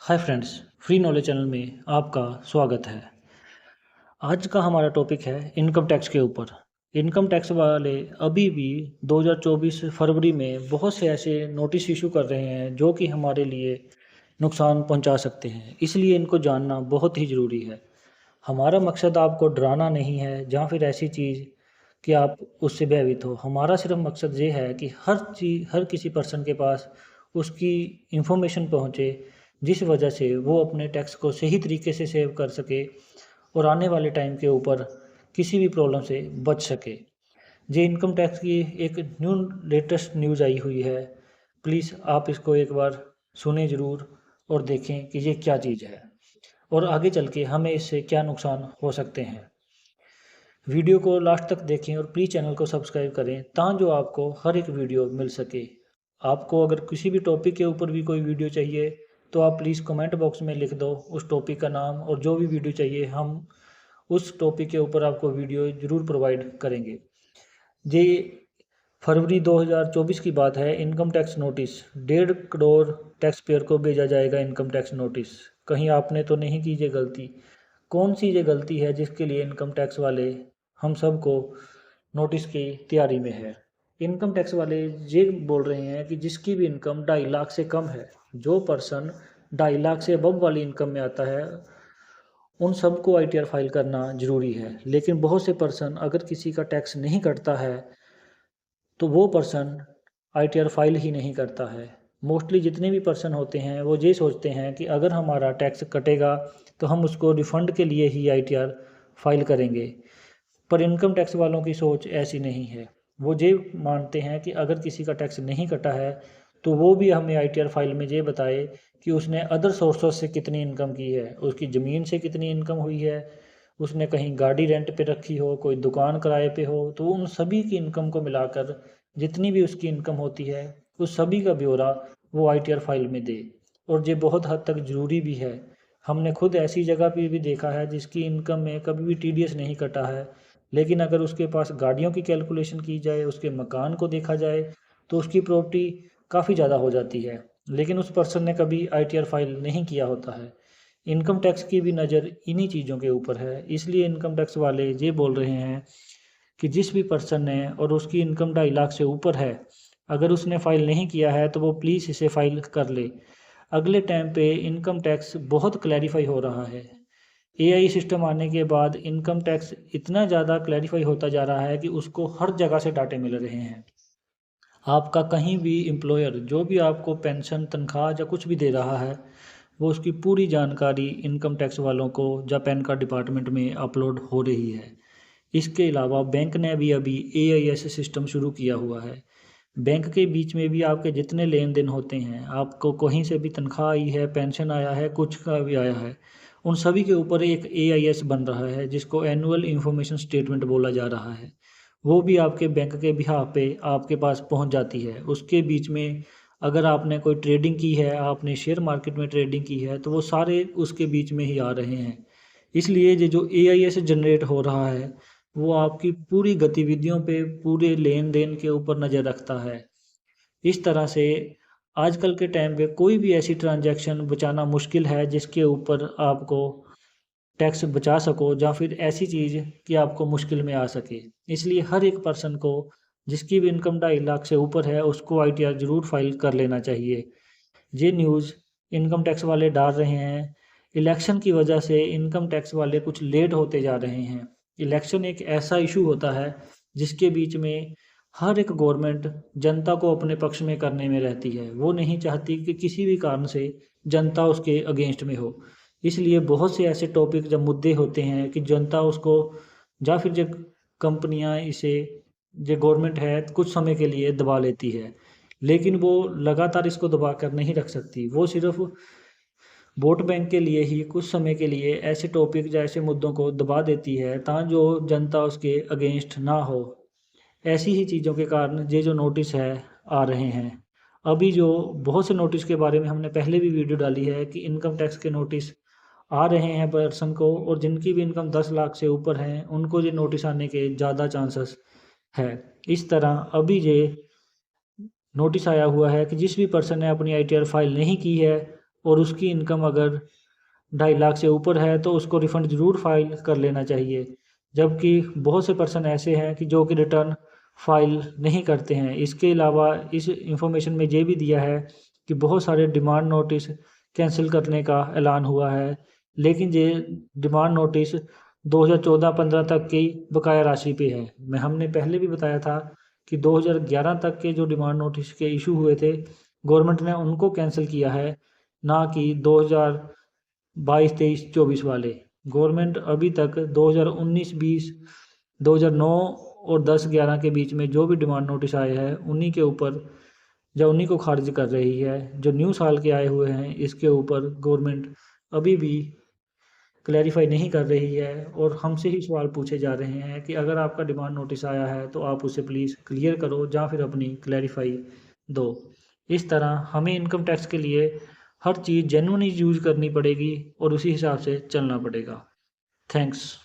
Hi friends, free knowledge channel में आपका स्वागत है। आज का हमारा टॉपिक है इनकम टैक्स के ऊपर। इनकम टैक्स वाले अभी भी 2024 फरवरी में बहुत से ऐसे नोटिस इशू कर रहे हैं जो कि हमारे लिए नुकसान पहुंचा सकते हैं, इसलिए इनको जानना बहुत ही ज़रूरी है। हमारा मकसद आपको डराना नहीं है या फिर ऐसी चीज़ कि आप उससे भयभीत हो। हमारा सिर्फ मकसद ये है कि हर किसी पर्सन के पास उसकी इंफॉर्मेशन पहुँचे, जिस वजह से वो अपने टैक्स को सही तरीके से सेव कर सके और आने वाले टाइम के ऊपर किसी भी प्रॉब्लम से बच सके। ये इनकम टैक्स की एक लेटेस्ट न्यूज़ आई हुई है। प्लीज़ आप इसको एक बार सुने ज़रूर और देखें कि ये क्या चीज़ है और आगे चल के हमें इससे क्या नुकसान हो सकते हैं। वीडियो को लास्ट तक देखें और प्लीज़ चैनल को सब्सक्राइब करें ताकि आपको हर एक वीडियो मिल सके। आपको अगर किसी भी टॉपिक के ऊपर भी कोई वीडियो चाहिए तो आप प्लीज़ कमेंट बॉक्स में लिख दो उस टॉपिक का नाम और जो भी वीडियो चाहिए, हम उस टॉपिक के ऊपर आपको वीडियो ज़रूर प्रोवाइड करेंगे। ये फरवरी 2024 की बात है। Income tax notice 1.5 crore tax payer को भेजा जाएगा। इनकम टैक्स नोटिस, कहीं आपने तो नहीं की ये गलती? कौन सी ये गलती है जिसके लिए इनकम टैक्स वाले हम सबको नोटिस की तैयारी में है? इनकम टैक्स वाले ये बोल रहे हैं कि जिसकी भी इनकम 2.5 लाख से कम है, जो पर्सन 2.5 लाख से अबव वाली इनकम में आता है, उन सबको आईटीआर फाइल करना ज़रूरी है। लेकिन बहुत से पर्सन अगर किसी का टैक्स नहीं कटता है तो वो पर्सन आईटीआर फाइल ही नहीं करता है। मोस्टली जितने भी पर्सन होते हैं वो ये सोचते हैं कि अगर हमारा टैक्स कटेगा तो हम उसको रिफ़ंड के लिए ही आईटीआर फाइल करेंगे। पर इनकम टैक्स वालों की सोच ऐसी नहीं है। वो ये मानते हैं कि अगर किसी का टैक्स नहीं कटा है तो वो भी हमें आईटीआर फाइल में ये बताए कि उसने अदर सोर्सेस से कितनी इनकम की है, उसकी ज़मीन से कितनी इनकम हुई है, उसने कहीं गाड़ी रेंट पे रखी हो, कोई दुकान किराए पे हो, तो उन सभी की इनकम को मिलाकर जितनी भी उसकी इनकम होती है उस सभी का ब्यौरा वो आईटीआर फाइल में दे। और ये बहुत हद तक ज़रूरी भी है। हमने खुद ऐसी जगह पे भी देखा है जिसकी इनकम में कभी भी टीडीएस नहीं कटा है, लेकिन अगर उसके पास गाड़ियों की कैलकुलेशन की जाए, उसके मकान को देखा जाए, तो उसकी प्रॉपर्टी काफ़ी ज़्यादा हो जाती है, लेकिन उस पर्सन ने कभी आईटीआर फाइल नहीं किया होता है। इनकम टैक्स की भी नज़र इन्हीं चीज़ों के ऊपर है, इसलिए इनकम टैक्स वाले ये बोल रहे हैं कि जिस भी पर्सन ने और उसकी इनकम 2.5 लाख से ऊपर है, अगर उसने फ़ाइल नहीं किया है तो वो प्लीज़ इसे फ़ाइल कर ले। अगले टाइम पे इनकम टैक्स बहुत क्लैरिफाई हो रहा है। एआई सिस्टम आने के बाद इनकम टैक्स इतना ज़्यादा क्लैरिफाई होता जा रहा है कि उसको हर जगह से डाटे मिल रहे हैं। आपका कहीं भी एम्प्लॉयर जो भी आपको पेंशन, तनख्वाह या कुछ भी दे रहा है, वो उसकी पूरी जानकारी इनकम टैक्स वालों को या पैन कार्ड डिपार्टमेंट में अपलोड हो रही है। इसके अलावा बैंक ने भी अभी एआईएस सिस्टम शुरू किया हुआ है। बैंक के बीच में भी आपके जितने लेन देन होते हैं, आपको कहीं से भी तनख्वाह आई है, पेंशन आया है, कुछ का भी आया है, उन सभी के ऊपर एक एआईएस बन रहा है जिसको एनुअल इंफॉर्मेशन स्टेटमेंट बोला जा रहा है। वो भी आपके बैंक के बिहाफ पे आपके पास पहुंच जाती है। उसके बीच में अगर आपने कोई ट्रेडिंग की है, आपने शेयर मार्केट में ट्रेडिंग की है, तो वो सारे उसके बीच में ही आ रहे हैं। इसलिए ये जो एआईएस जनरेट हो रहा है वो आपकी पूरी गतिविधियों पे, पूरे लेन देन के ऊपर नज़र रखता है। इस तरह से आजकल के टाइम पे कोई भी ऐसी ट्रांजैक्शन बचाना मुश्किल है जिसके ऊपर आपको टैक्स बचा सको या फिर ऐसी चीज़ कि आपको मुश्किल में आ सके। इसलिए हर एक पर्सन को जिसकी भी इनकम 2.5 लाख से ऊपर है उसको आईटीआर ज़रूर फाइल कर लेना चाहिए। ये न्यूज़ इनकम टैक्स वाले डाल रहे हैं। इलेक्शन की वजह से इनकम टैक्स वाले कुछ लेट होते जा रहे हैं। इलेक्शन एक ऐसा इशू होता है जिसके बीच में हर एक गवर्नमेंट जनता को अपने पक्ष में करने में रहती है। वो नहीं चाहती कि किसी भी कारण से जनता उसके अगेंस्ट में हो। इसलिए बहुत से ऐसे टॉपिक जब मुद्दे होते हैं कि जनता उसको या फिर जो कंपनियां इसे, जो गवर्नमेंट है, कुछ समय के लिए दबा लेती है, लेकिन वो लगातार इसको दबा कर नहीं रख सकती। वो सिर्फ वोट बैंक के लिए ही कुछ समय के लिए ऐसे टॉपिक या ऐसे मुद्दों को दबा देती है ताकि जो जनता उसके अगेंस्ट ना हो। ऐसी ही चीज़ों के कारण ये जो नोटिस है आ रहे हैं। अभी जो बहुत से नोटिस के बारे में हमने पहले भी वीडियो डाली है कि इनकम टैक्स के नोटिस आ रहे हैं पर्सन को, और जिनकी भी इनकम 10 लाख से ऊपर हैं उनको ये नोटिस आने के ज़्यादा चांसेस है। इस तरह अभी ये नोटिस आया हुआ है कि जिस भी पर्सन ने अपनी आईटीआर फाइल नहीं की है और उसकी इनकम अगर 2.5 लाख से ऊपर है तो उसको रिफ़ंड ज़रूर फाइल कर लेना चाहिए। जबकि बहुत से पर्सन ऐसे हैं कि जो कि रिटर्न फाइल नहीं करते हैं। इसके अलावा इस इंफॉर्मेशन में ये भी दिया है कि बहुत सारे डिमांड नोटिस कैंसिल करने का ऐलान हुआ है, लेकिन ये डिमांड नोटिस 2014-15 तक की बकाया राशि पे है। मैं हमने पहले भी बताया था कि 2011 तक के जो डिमांड नोटिस के इशू हुए थे, गवर्नमेंट ने उनको कैंसिल किया है, ना कि 2022-23-24 वाले। गवर्नमेंट अभी तक 2019-20, 2009 और 10-11 के बीच में जो भी डिमांड नोटिस आए हैं उन्हीं के ऊपर या उन्हीं को खारिज कर रही है। जो न्यू साल के आए हुए हैं इसके ऊपर गवर्नमेंट अभी भी क्लैरिफाई नहीं कर रही है और हमसे ही सवाल पूछे जा रहे हैं कि अगर आपका डिमांड नोटिस आया है तो आप उसे प्लीज़ क्लियर करो या फिर अपनी क्लैरिफाई दो। इस तरह हमें इनकम टैक्स के लिए हर चीज़ जेन्युइनली यूज़ करनी पड़ेगी और उसी हिसाब से चलना पड़ेगा। थैंक्स।